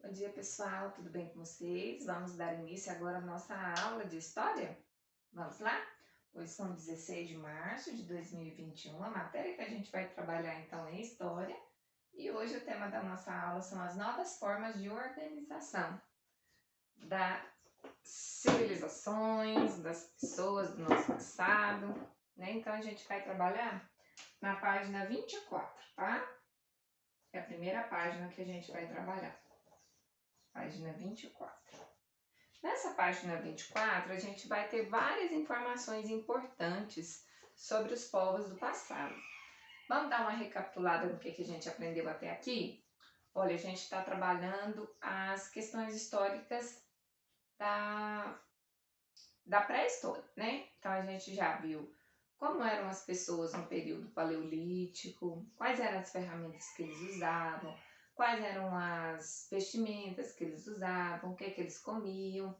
Bom dia, pessoal, tudo bem com vocês? Vamos dar início agora à nossa aula de história? Vamos lá? Hoje são 16 de março de 2021, a matéria que a gente vai trabalhar então é História, e hoje o tema da nossa aula são as novas formas de organização das civilizações, das pessoas do nosso passado, né? Então a gente vai trabalhar na página 24, tá? É a primeira página que a gente vai trabalhar. Página 24. Nessa página 24, a gente vai ter várias informações importantes sobre os povos do passado. Vamos dar uma recapitulada no que a gente aprendeu até aqui? Olha, a gente está trabalhando as questões históricas da pré-história, né? Então a gente já viu como eram as pessoas no período paleolítico, quais eram as ferramentas que eles usavam, quais eram as vestimentas que eles usavam, o que eles comiam,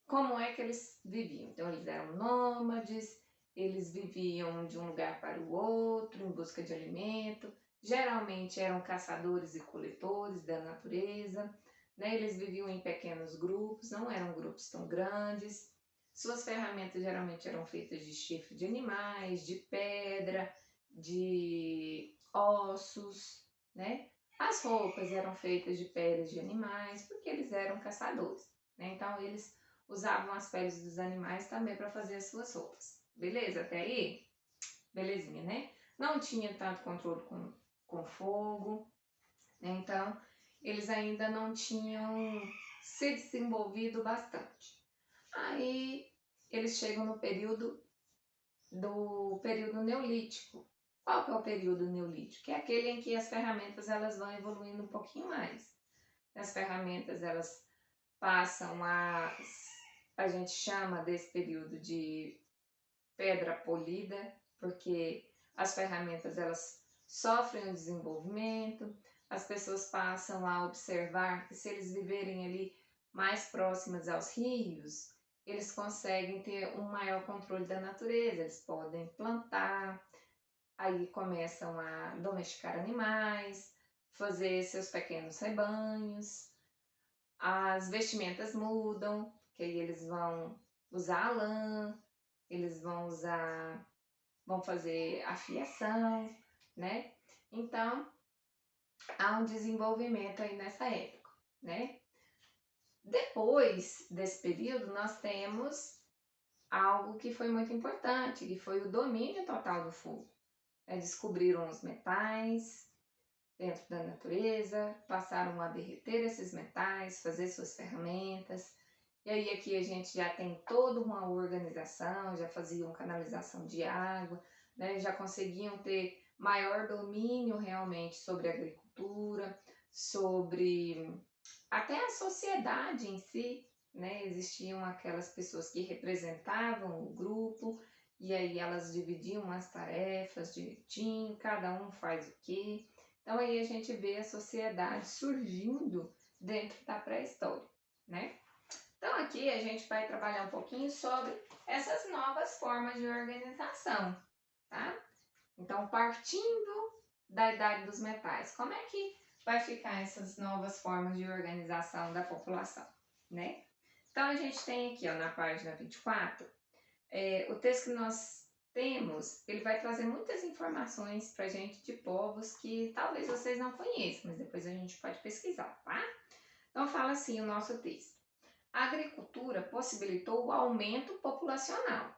como é que eles viviam. Então eles eram nômades, eles viviam de um lugar para o outro em busca de alimento, geralmente eram caçadores e coletores da natureza, né? Eles viviam em pequenos grupos, não eram grupos tão grandes. Suas ferramentas geralmente eram feitas de chifre de animais, de pedra, de ossos, né? As roupas eram feitas de peles de animais, porque eles eram caçadores, né? Então eles usavam as peles dos animais também para fazer as suas roupas. Beleza? Até aí? Belezinha, né? Não tinha tanto controle com fogo, né? Então eles ainda não tinham se desenvolvido bastante. Aí eles chegam no período neolítico. Qual que é o período neolítico? É aquele em que as ferramentas elas vão evoluindo um pouquinho mais. As ferramentas elas passam a gente chama desse período de pedra polida, porque as ferramentas elas sofrem um desenvolvimento, as pessoas passam a observar que se eles viverem ali mais próximas aos rios, eles conseguem ter um maior controle da natureza, eles podem plantar, aí começam a domesticar animais, fazer seus pequenos rebanhos, as vestimentas mudam, que aí eles vão usar a lã, eles vão fazer a fiação, né? Então, há um desenvolvimento aí nessa época, né? Depois desse período, nós temos algo que foi muito importante, que foi o domínio total do fogo. Descobriram os metais dentro da natureza, passaram a derreter esses metais, fazer suas ferramentas. E aí aqui a gente já tem toda uma organização, já faziam canalização de água, né? Já conseguiam ter maior domínio realmente sobre a agricultura, sobre até a sociedade em si, né? Existiam aquelas pessoas que representavam o grupo, e aí elas dividiam as tarefas direitinho, cada um faz o quê. Então aí a gente vê a sociedade surgindo dentro da pré-história, né? Então aqui a gente vai trabalhar um pouquinho sobre essas novas formas de organização, tá? Então partindo da idade dos metais, como é que vai ficar essas novas formas de organização da população, né? Então a gente tem aqui, ó, na página 24, o texto que nós temos, ele vai trazer muitas informações para a gente de povos que talvez vocês não conheçam, mas depois a gente pode pesquisar, tá? Então fala assim o nosso texto. A agricultura possibilitou o aumento populacional.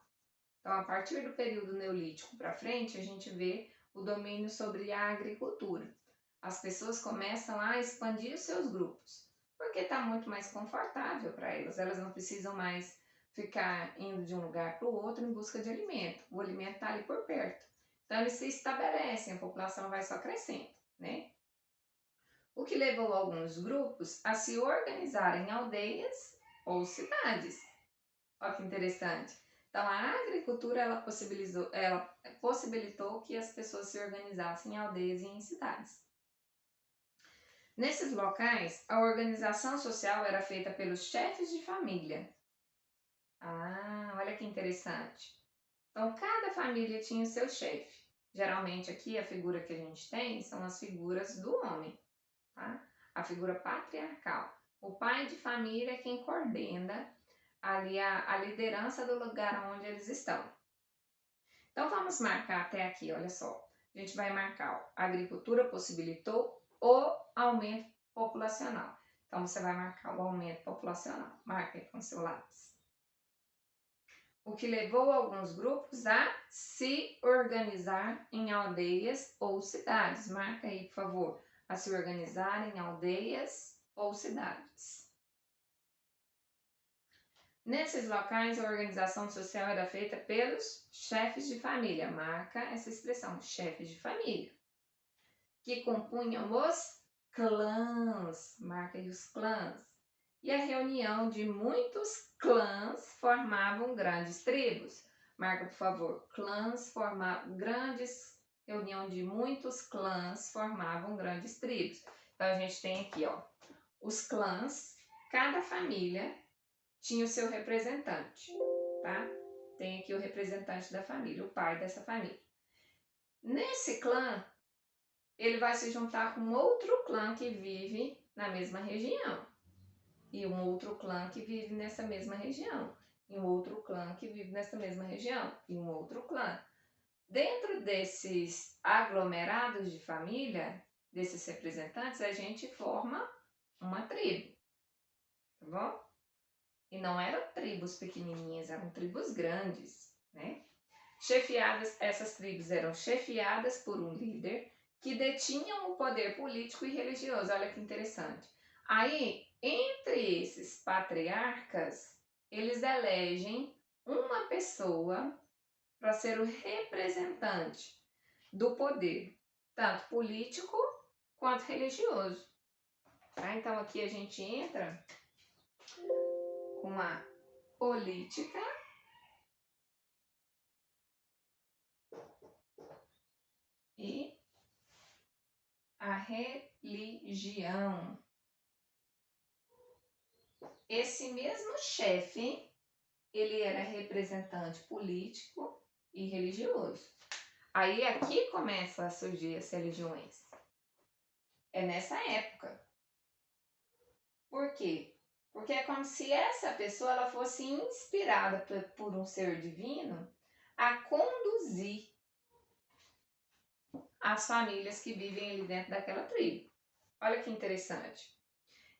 Então, a partir do período neolítico para frente, a gente vê o domínio sobre a agricultura. As pessoas começam a expandir os seus grupos, porque está muito mais confortável para elas. Elas não precisam mais ficar indo de um lugar para o outro em busca de alimento. O alimento está ali por perto. Então, eles se estabelecem, a população vai só crescendo, né? O que levou alguns grupos a se organizarem em aldeias ou cidades. Olha que interessante. Então, a agricultura ela possibilitou que as pessoas se organizassem em aldeias e em cidades. Nesses locais, a organização social era feita pelos chefes de família. Ah, olha que interessante. Então, cada família tinha o seu chefe. Geralmente aqui a figura que a gente tem são as figuras do homem, tá? A figura patriarcal. O pai de família é quem coordena ali a liderança do lugar onde eles estão. Então vamos marcar até aqui, olha só. A gente vai marcar, ó, a agricultura possibilitou o aumento populacional. Então você vai marcar o aumento populacional. Marca aí com seu lápis. O que levou alguns grupos a se organizar em aldeias ou cidades. Marca aí, por favor, a se organizar em aldeias ou cidades. Nesses locais, a organização social era feita pelos chefes de família. Marca essa expressão, chefes de família, que compunham os clãs. Marca aí os clãs. E a reunião de muitos clãs formavam grandes tribos. Marca, por favor, clãs formavam grandes, reunião de muitos clãs formavam grandes tribos. Então a gente tem aqui, ó, os clãs, cada família tinha o seu representante, tá? Tem aqui o representante da família, o pai dessa família. Nesse clã, ele vai se juntar com outro clã que vive na mesma região. E um outro clã que vive nessa mesma região. E um outro clã que vive nessa mesma região. E um outro clã. Dentro desses aglomerados de família, desses representantes, a gente forma uma tribo. Tá bom? E não eram tribos pequenininhas, eram tribos grandes, né? Essas tribos eram chefiadas por um líder que detinham o poder político e religioso. Olha que interessante. Aí, entre esses patriarcas, eles elegem uma pessoa para ser o representante do poder, tanto político quanto religioso. Tá? Então aqui a gente entra com a política e a religião. Esse mesmo chefe, ele era representante político e religioso. Aí aqui começam a surgir as religiões. É nessa época. Por quê? Porque é como se essa pessoa ela fosse inspirada por um ser divino a conduzir as famílias que vivem ali dentro daquela tribo. Olha que interessante.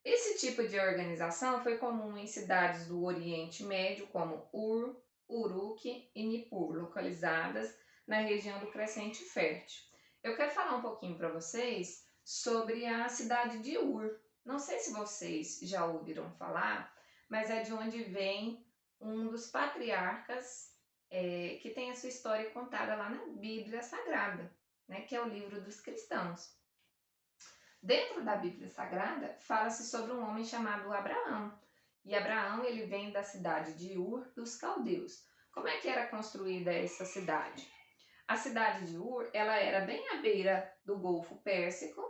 Esse tipo de organização foi comum em cidades do Oriente Médio como Ur, Uruk e Nippur, localizadas na região do Crescente Fértil. Eu quero falar um pouquinho para vocês sobre a cidade de Ur. Não sei se vocês já ouviram falar, mas é de onde vem um dos patriarcas que tem a sua história contada lá na Bíblia Sagrada, né, que é o livro dos cristãos. Dentro da Bíblia Sagrada, fala-se sobre um homem chamado Abraão. E Abraão, ele vem da cidade de Ur dos Caldeus. Como é que era construída essa cidade? A cidade de Ur, ela era bem à beira do Golfo Pérsico,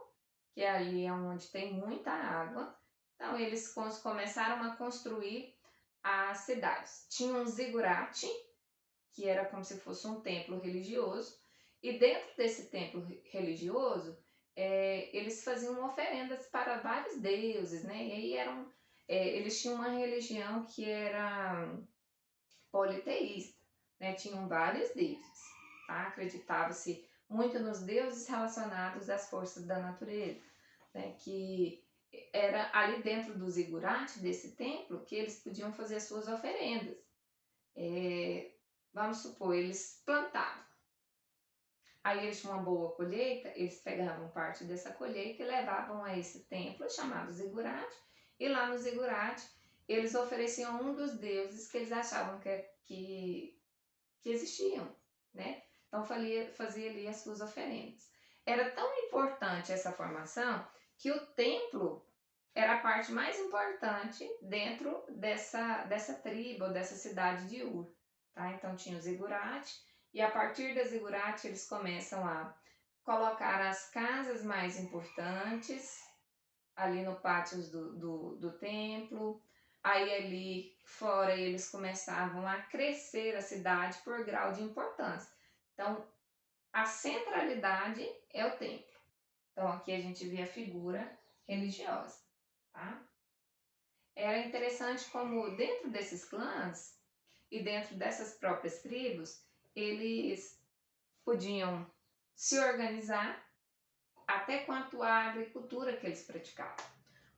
que é ali onde tem muita água. Então, eles começaram a construir as cidades. Tinha um zigurate, que era como se fosse um templo religioso. E dentro desse templo religioso, eles faziam oferendas para vários deuses, né? E aí eles tinham uma religião que era politeísta, né? Tinham vários deuses, tá? Acreditava-se muito nos deuses relacionados às forças da natureza, né? Que era ali dentro do zigurate desse templo que eles podiam fazer as suas oferendas. Vamos supor, eles plantavam. Aí eles tinham uma boa colheita, eles pegavam parte dessa colheita e levavam a esse templo chamado zigurate. E lá no zigurate eles ofereciam um dos deuses que eles achavam que existiam, né? Então fazia ali as suas oferendas. Era tão importante essa formação que o templo era a parte mais importante dentro dessa tribo, dessa cidade de Ur. Tá? Então tinha o zigurate. E a partir da zigurate eles começam a colocar as casas mais importantes ali no pátio do templo. Aí ali fora eles começavam a crescer a cidade por grau de importância. Então a centralidade é o templo. Então aqui a gente vê a figura religiosa, tá? era interessante como dentro desses clãs e dentro dessas próprias tribos, eles podiam se organizar até quanto à agricultura que eles praticavam.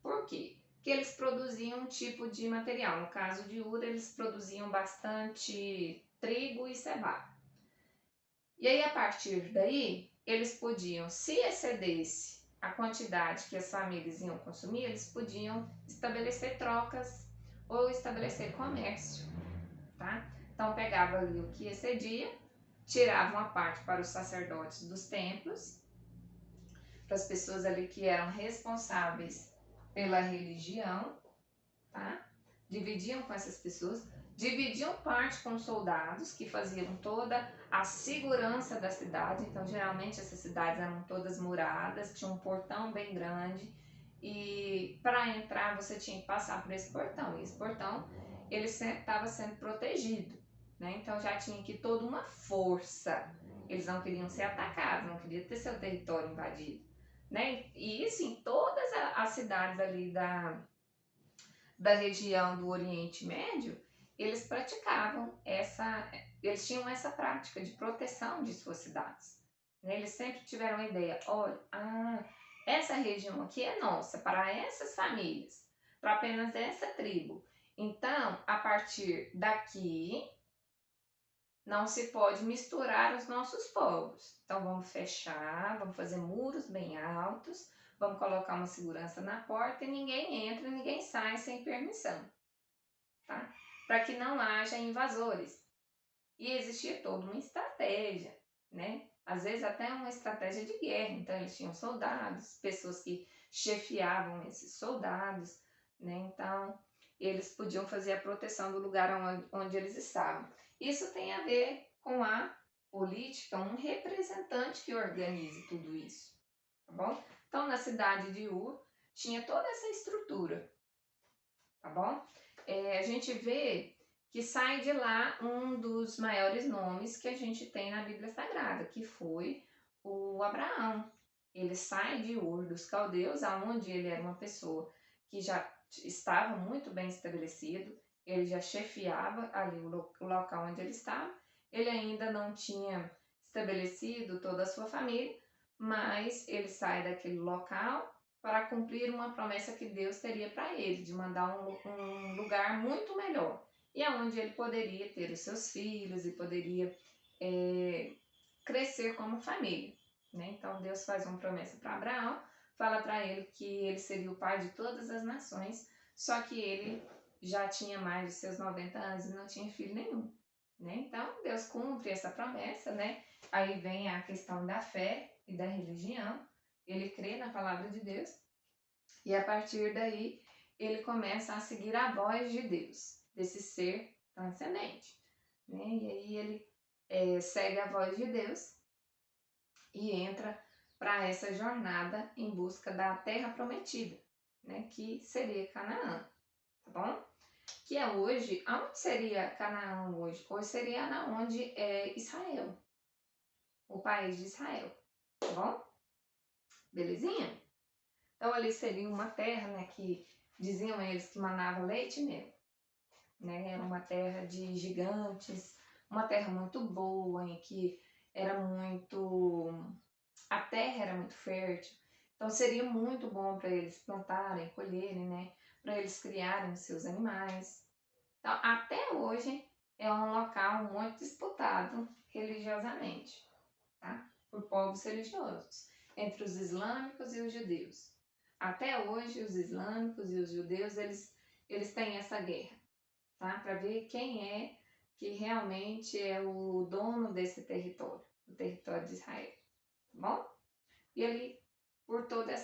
Por quê? Porque eles produziam um tipo de material. No caso de Ur, eles produziam bastante trigo e cevada. E aí, a partir daí, eles podiam, se excedesse a quantidade que as famílias iam consumir, eles podiam estabelecer trocas ou estabelecer comércio, tá? Então, pegava ali o que excedia, tirava uma parte para os sacerdotes dos templos, para as pessoas ali que eram responsáveis pela religião, tá? Dividiam com essas pessoas, dividiam parte com os soldados que faziam toda a segurança da cidade. Então, geralmente essas cidades eram todas muradas, tinha um portão bem grande e para entrar você tinha que passar por esse portão. E esse portão ele sempre estava sendo protegido, né? Então já tinha aqui toda uma força. Eles não queriam ser atacados, não queriam ter seu território invadido, né? E isso em todas as cidades ali da região do Oriente Médio, eles praticavam eles tinham essa prática de proteção de suas cidades. Eles sempre tiveram a ideia, olha, essa região aqui é nossa, para essas famílias, para apenas essa tribo. Então, a partir daqui, não se pode misturar os nossos povos. Então, vamos fechar, vamos fazer muros bem altos, vamos colocar uma segurança na porta e ninguém entra, ninguém sai sem permissão, tá? Para que não haja invasores. E existia toda uma estratégia, né? Às vezes até uma estratégia de guerra. Então, eles tinham soldados, pessoas que chefiavam esses soldados, né? Então, eles podiam fazer a proteção do lugar onde eles estavam. Isso tem a ver com a política, um representante que organize tudo isso, tá bom? Então, na cidade de Ur, tinha toda essa estrutura, tá bom? A gente vê que sai de lá um dos maiores nomes que a gente tem na Bíblia Sagrada, que foi o Abraão. Ele sai de Ur dos Caldeus, aonde ele era uma pessoa que já estava muito bem estabelecido, ele já chefiava ali o local onde ele estava, ele ainda não tinha estabelecido toda a sua família, mas ele sai daquele local para cumprir uma promessa que Deus teria para ele, de mandar um lugar muito melhor, e aonde ele poderia ter os seus filhos e poderia crescer como família, né? Então Deus faz uma promessa para Abraão, fala para ele que ele seria o pai de todas as nações, só que ele já tinha mais de seus 90 anos e não tinha filho nenhum, né? Então Deus cumpre essa promessa, né? Aí vem a questão da fé e da religião, ele crê na palavra de Deus e a partir daí ele começa a seguir a voz de Deus, desse ser transcendente, né? E aí ele segue a voz de Deus e entra para essa jornada em busca da terra prometida, né? Que seria Canaã, tá bom? Que é hoje, aonde seria Canaã hoje? Hoje seria na onde é Israel, o país de Israel, tá bom? Belezinha? Então ali seria uma terra, né, que diziam eles que manava leite e mel, né? Era uma terra de gigantes, uma terra muito boa, em que era muito, a terra era muito fértil. Então seria muito bom para eles plantarem, colherem, né? Para eles criarem os seus animais. Então, até hoje é um local muito disputado religiosamente, tá? Por povos religiosos, entre os islâmicos e os judeus. Até hoje, os islâmicos e os judeus, eles têm essa guerra, tá? Para ver quem é que realmente é o dono desse território, o território de Israel, tá bom? E ali, por toda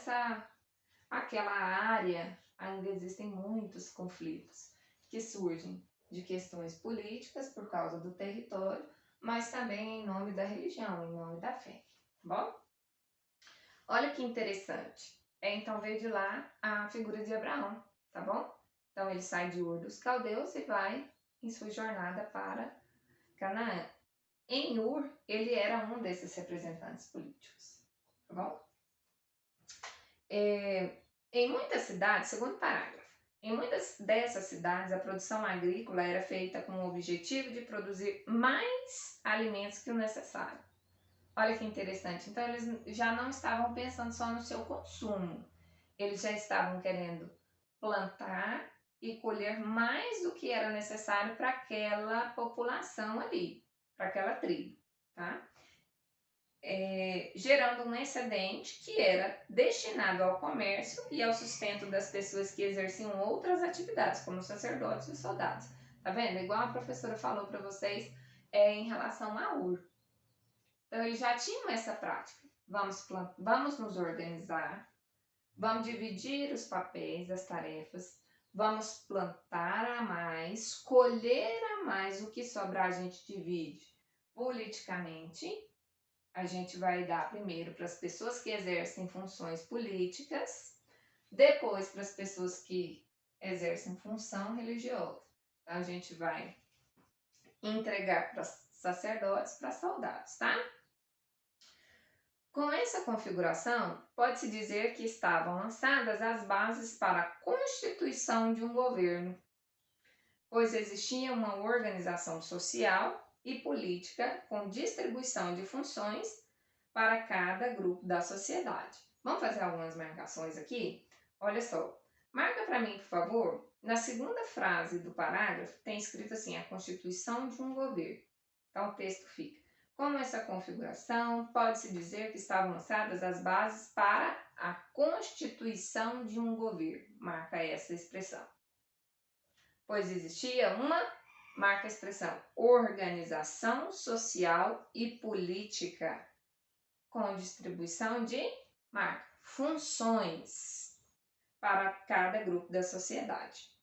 aquela área, ainda existem muitos conflitos que surgem de questões políticas por causa do território, mas também em nome da religião, em nome da fé, tá bom? Olha que interessante. Então veio de lá a figura de Abraão, tá bom? Então ele sai de Ur dos Caldeus e vai em sua jornada para Canaã. Em Ur, ele era um desses representantes políticos, tá bom? Em muitas cidades, segundo parágrafo, Em muitas dessas cidades, a produção agrícola era feita com o objetivo de produzir mais alimentos que o necessário. Olha que interessante. Então, eles já não estavam pensando só no seu consumo, eles já estavam querendo plantar e colher mais do que era necessário para aquela população ali, para aquela tribo, tá? Gerando um excedente que era destinado ao comércio e ao sustento das pessoas que exerciam outras atividades, como os sacerdotes e os soldados. Tá vendo? Igual a professora falou para vocês em relação à UR. Então, eles já tinham essa prática. Vamos nos organizar, vamos dividir os papéis, as tarefas, vamos plantar a mais, colher a mais, o que sobrar a gente divide politicamente. A gente vai dar primeiro para as pessoas que exercem funções políticas, depois para as pessoas que exercem função religiosa. Então, a gente vai entregar para sacerdotes, para soldados, tá? Com essa configuração, pode-se dizer que estavam lançadas as bases para a constituição de um governo, pois existia uma organização social e política com distribuição de funções para cada grupo da sociedade. Vamos fazer algumas marcações aqui? Olha só, marca para mim, por favor, na segunda frase do parágrafo tem escrito assim, a constituição de um governo. Então o texto fica: com essa configuração, pode-se dizer que estavam lançadas as bases para a constituição de um governo. Marca essa expressão. Pois existia uma, marca a expressão, organização social e política, com distribuição de, marca, funções para cada grupo da sociedade.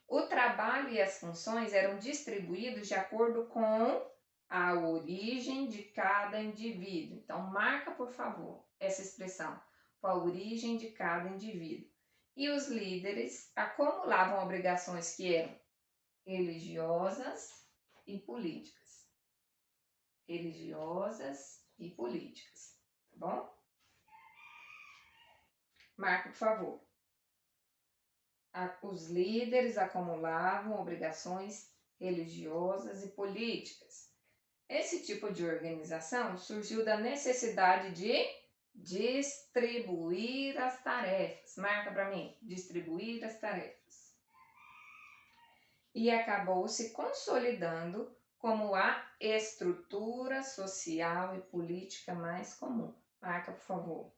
O trabalho e as funções eram distribuídos de acordo com a origem de cada indivíduo. Então, marca, por favor, essa expressão, com a origem de cada indivíduo. E os líderes acumulavam obrigações que eram religiosas e políticas. Religiosas e políticas, tá bom? Marca, por favor. Os líderes acumulavam obrigações religiosas e políticas. Esse tipo de organização surgiu da necessidade de distribuir as tarefas. Marca para mim, distribuir as tarefas. E acabou se consolidando como a estrutura social e política mais comum. Marca, por favor.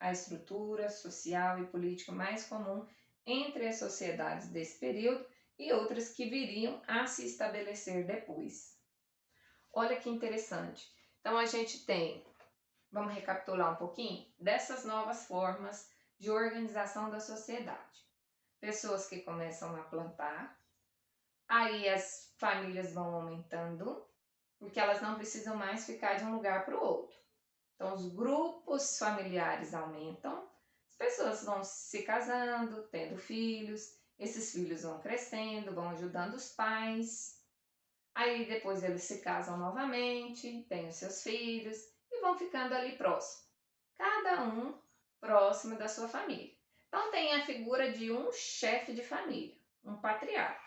A estrutura social e política mais comum entre as sociedades desse período e outras que viriam a se estabelecer depois. Olha que interessante. Então, a gente tem, vamos recapitular um pouquinho, dessas novas formas de organização da sociedade. Pessoas que começam a plantar, aí as famílias vão aumentando, porque elas não precisam mais ficar de um lugar para o outro. Então, os grupos familiares aumentam, as pessoas vão se casando, tendo filhos, esses filhos vão crescendo, vão ajudando os pais. Aí depois eles se casam novamente, têm os seus filhos e vão ficando ali próximo. Cada um próximo da sua família. Então tem a figura de um chefe de família, um patriarca,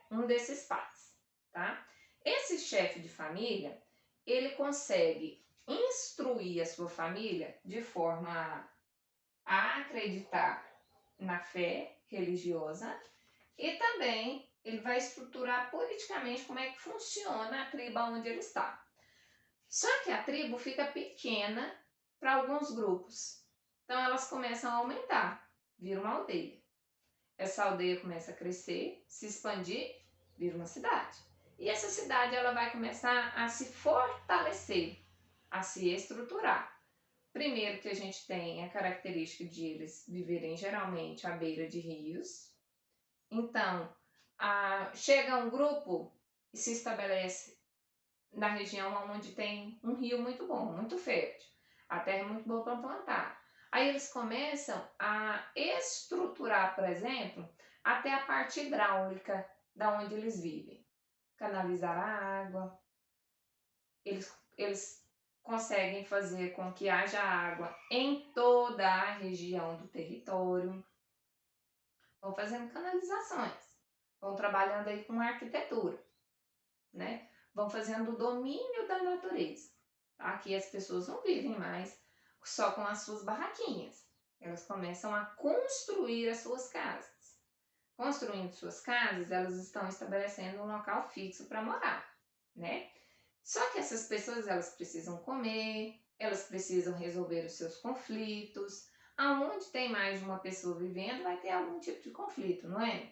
um desses pais, tá? Esse chefe de família, ele consegue instruir a sua família de forma a acreditar na fé religiosa e também ele vai estruturar politicamente como é que funciona a tribo onde ele está. Só que a tribo fica pequena para alguns grupos. Então elas começam a aumentar, vira uma aldeia. Essa aldeia começa a crescer, se expandir, vira uma cidade. E essa cidade ela vai começar a se fortalecer, a se estruturar. Primeiro que a gente tem a característica de eles viverem geralmente à beira de rios. Então, chega um grupo e se estabelece na região onde tem um rio muito bom, muito fértil. A terra é muito boa para plantar. Aí eles começam a estruturar, por exemplo, até a parte hidráulica da onde eles vivem. Canalizar a água. Eles conseguem fazer com que haja água em toda a região do território. vão fazendo canalizações, vão trabalhando aí com arquitetura, né? Vão fazendo o domínio da natureza. Tá? Aqui as pessoas não vivem mais só com as suas barraquinhas. Elas começam a construir as suas casas. Construindo suas casas, elas estão estabelecendo um local fixo para morar, né? Só que essas pessoas, elas precisam comer, elas precisam resolver os seus conflitos. Aonde tem mais de uma pessoa vivendo, vai ter algum tipo de conflito, não é?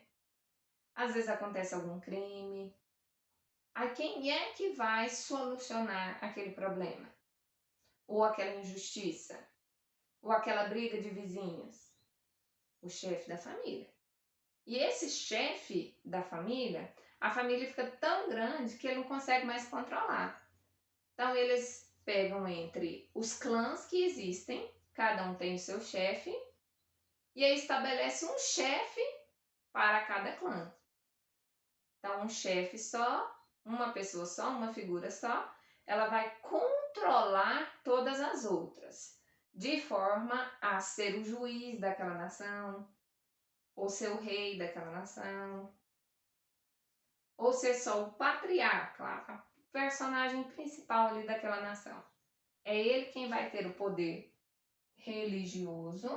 Às vezes acontece algum crime. A quem é que vai solucionar aquele problema? Ou aquela injustiça? Ou aquela briga de vizinhos? O chefe da família. E esse chefe da família, a família fica tão grande que ele não consegue mais controlar. Então eles pegam entre os clãs que existem, cada um tem o seu chefe, e aí estabelece um chefe para cada clã. Então um chefe só, uma pessoa só, uma figura só, ela vai controlar todas as outras, de forma a ser o juiz daquela nação, ou ser o rei daquela nação, ou ser só o patriarca, a personagem principal ali daquela nação. É ele quem vai ter o poder religioso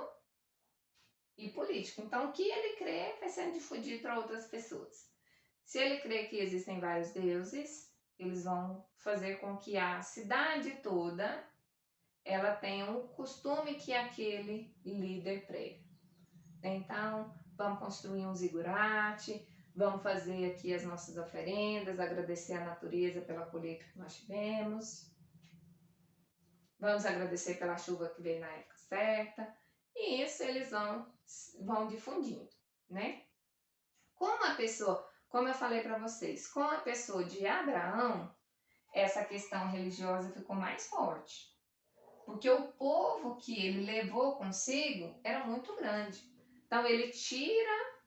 e político. Então, o que ele crê vai sendo difundido para outras pessoas. Se ele crê que existem vários deuses, eles vão fazer com que a cidade toda ela tenha o costume que aquele líder prega. Então, vamos construir um zigurate, vamos fazer aqui as nossas oferendas, agradecer a natureza pela colheita que nós tivemos. Vamos agradecer pela chuva que veio na época certa. E isso eles vão difundindo, né? Como eu falei para vocês, com a pessoa de Abraão, essa questão religiosa ficou mais forte. Porque o povo que ele levou consigo era muito grande. Então ele tira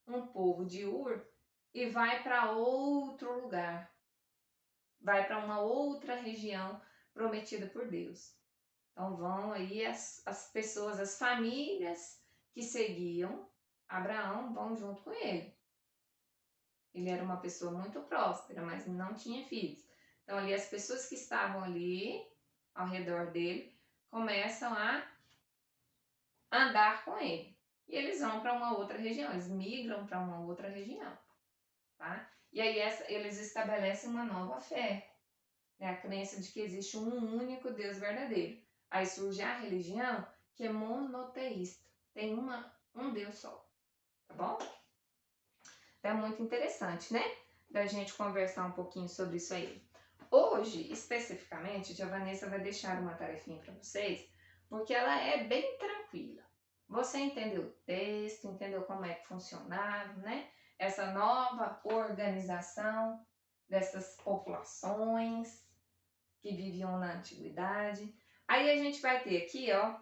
um povo de Ur e vai para outro lugar. Vai para uma outra região prometida por Deus. Então vão aí as pessoas, as famílias que seguiam Abraão vão junto com ele. Ele era uma pessoa muito próspera, mas não tinha filhos. Então ali as pessoas que estavam ali ao redor dele começam a andar com ele. E eles vão para uma outra região, eles migram para uma outra região, tá? E aí eles estabelecem uma nova fé, né? A crença de que existe um único Deus verdadeiro. Aí surge a religião que é monoteísta, tem um Deus só, tá bom? Então é muito interessante, né? Da gente conversar um pouquinho sobre isso aí. Hoje, especificamente, a Vanessa vai deixar uma tarefinha para vocês, porque ela é bem tranquila. Você entendeu o texto, entendeu como é que funcionava, né? Essa nova organização dessas populações que viviam na antiguidade. Aí a gente vai ter aqui, ó,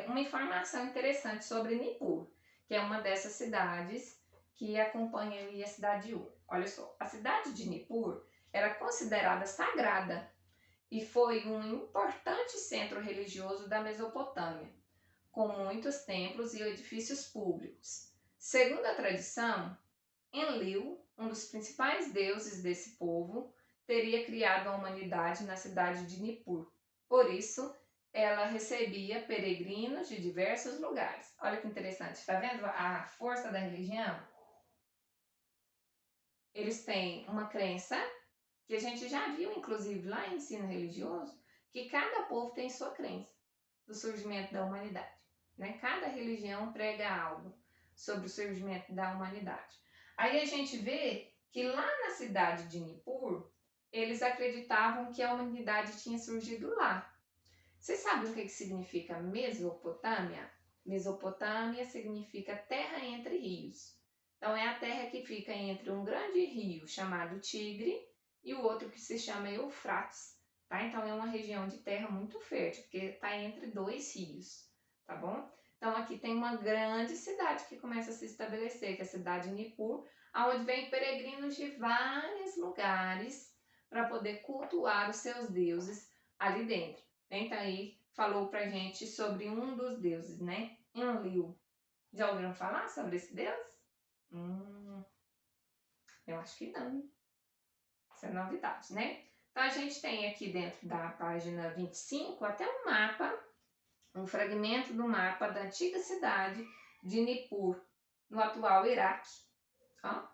uma informação interessante sobre Nippur, que é uma dessas cidades que acompanha ali a cidade de Ur. Olha só, a cidade de Nippur era considerada sagrada e foi um importante centro religioso da Mesopotâmia, com muitos templos e edifícios públicos. Segundo a tradição, Enlil, um dos principais deuses desse povo, teria criado a humanidade na cidade de Nippur. Por isso, ela recebia peregrinos de diversos lugares. Olha que interessante, está vendo a força da religião? Eles têm uma crença, que a gente já viu, inclusive, lá em ensino religioso, que cada povo tem sua crença do surgimento da humanidade. Né? Cada religião prega algo sobre o surgimento da humanidade. Aí a gente vê que lá na cidade de Nippur, eles acreditavam que a humanidade tinha surgido lá. Vocês sabem o que significa Mesopotâmia? Mesopotâmia significa terra entre rios. Então é a terra que fica entre um grande rio chamado Tigre e o outro que se chama Eufrates. Tá? Então é uma região de terra muito fértil, porque está entre dois rios, tá bom? Então aqui tem uma grande cidade que começa a se estabelecer, que é a cidade de Nippur, onde vem peregrinos de vários lugares para poder cultuar os seus deuses ali dentro. Então aí falou pra gente sobre um dos deuses, né? Enlil. Já ouviram falar sobre esse Deus? Eu acho que não. Isso é novidade, né? Então, a gente tem aqui dentro da página 25 até um mapa, um fragmento do mapa da antiga cidade de Nippur, no atual Iraque. Ó.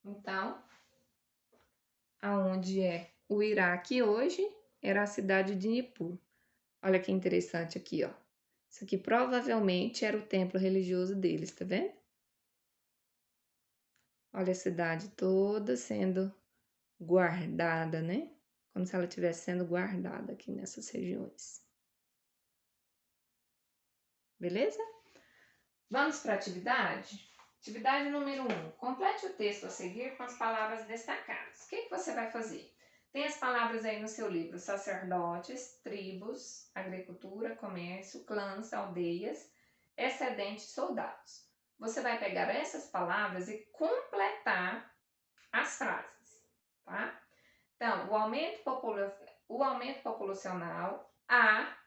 Então, aonde é o Iraque hoje, era a cidade de Nippur. Olha que interessante aqui, ó. Isso aqui provavelmente era o templo religioso deles, tá vendo? Olha a cidade toda sendo guardada, né? Como se ela estivesse sendo guardada aqui nessas regiões. Beleza? Vamos para a atividade? Atividade número 1. Complete o texto a seguir com as palavras destacadas. O que você vai fazer? Tem as palavras aí no seu livro: sacerdotes, tribos, agricultura, comércio, clãs, aldeias, excedentes, soldados. Você vai pegar essas palavras e completar as frases, tá? Então, o aumento populacional,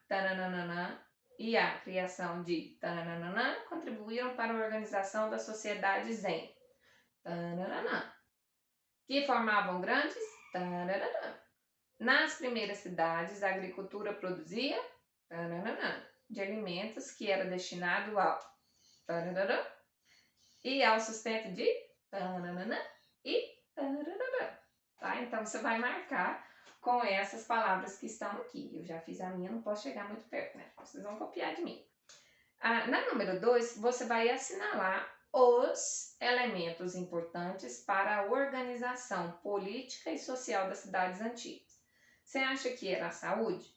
tananana, e a criação de tananana contribuíram para a organização da sociedade Zen, tananana, que formavam grandes tananana. Nas primeiras cidades, a agricultura produzia tananana, de alimentos que era destinado ao tananana, e ao sustento de tananana e tananana. Tá? Então, você vai marcar com essas palavras que estão aqui. Eu já fiz a minha, não posso chegar muito perto, né? Vocês vão copiar de mim. Na número 2, você vai assinalar os elementos importantes para a organização política e social das cidades antigas. Você acha que era a saúde?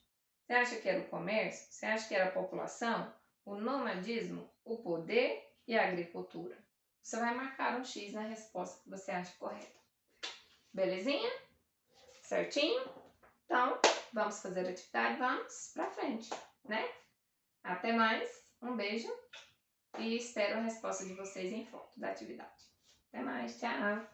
Você acha que era o comércio? Você acha que era a população? O nomadismo? O poder e a agricultura? Você vai marcar um X na resposta que você acha correta. Belezinha? Certinho? Então, vamos fazer a atividade, vamos pra frente, né? Até mais, um beijo e espero a resposta de vocês em foto da atividade. Até mais, tchau!